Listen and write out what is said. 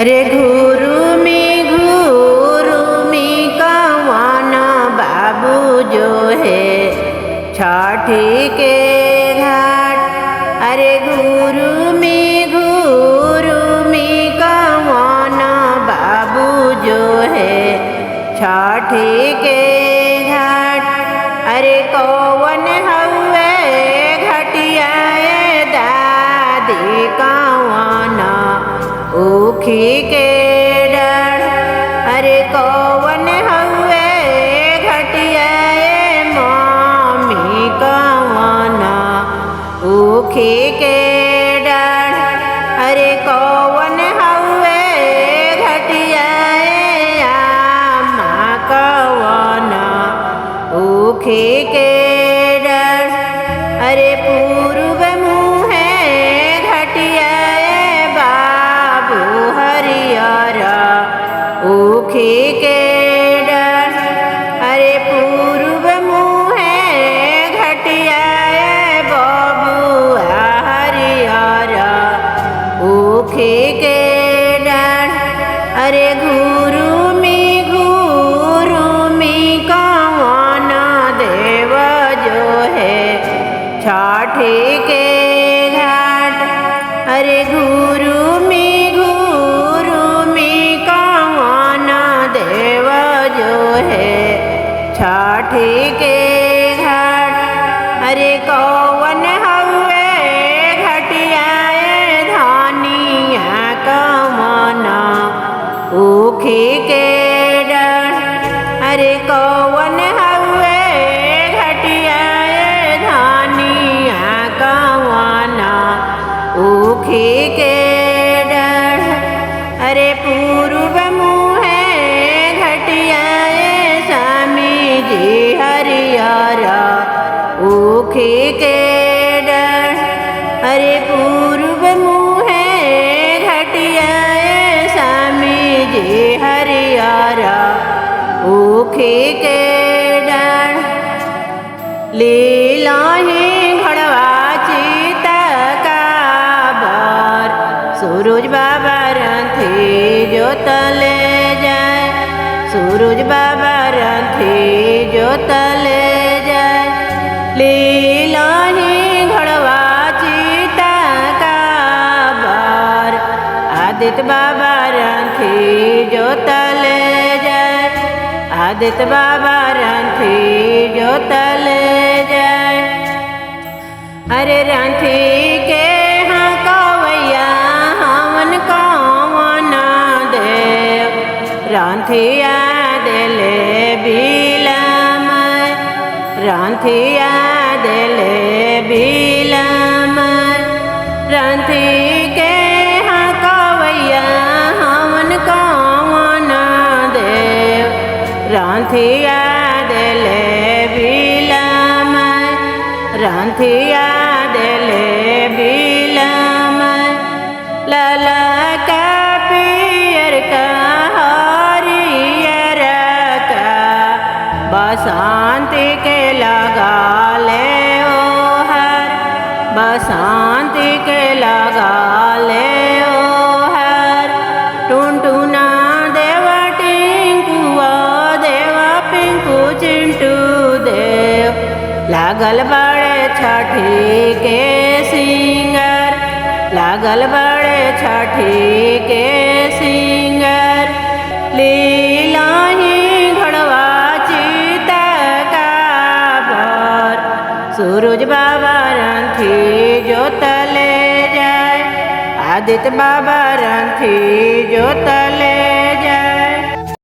अरे घुरुमी कौन बाबू जो है छठी के घाट। अरे घुरुमी कौन बाबू जो है छठी के घाट। अरे कौन हवे घटिया दादी कौन ऊखी के डर। अरे कौन हवे घटिया मम्मी कौन ऊखी के डर। अरे कौन हवे घटिया अम्मा कौन ऊखी के डर। अरे पूर्व मुहे घटिया बाबू हरियर ऊखी के डर। अरे पूर्व मुहे घटिया बबुआ हरियर ऊखी के डर। अरे घुरुमी कौन देव जो है छठी के घाट। अरे घुरुमी कौन देव जो है छठी के घाट। अरे कौन हवे घटिया धनिया कौन ऊखी के डर। अरे कौन हवे घटिया धनिया कौन ऊखी के डर। अरे पूर्व मुहे घटिया स्वामी जी हरियर ऊखी के डर। अरे पूर्व मुहे घटिया स्वामी जी हरियर ऊखी के डर। लीलाही घड़वा चिता काबर सूरज बाबा रथी जो तले जाए। सूरज बाबा रथी जो तले जाए। लीलाही घड़वा चिता काबर आदित्य बाबा रथी जो तले जाए। आदित्य बाबा रथी जो तले जाए। अरे रथी के हाँ कवैया हमन कौन देव रथिया देले बिलम। रथिया देले बिलम। रथी के हाँ कवैया हमन कौन देव रथिया देले बिलम। रथिया देले बिलम। लाला का पियर का हरियर का बसंती के लगा ले ओ हर। बसंती के लगा ले ओ हर। टुनटुना देवा टिंकुआ देवा पिंकू चिंटू देव लागल बड़े छठी के सिंगर। लागल बड़े छठी के सिंगर। लीलाही घड़वा चिता काबर सूरज बाबा रथी जो तले जाए। आदित्य बाबा रथी जो तले जाए।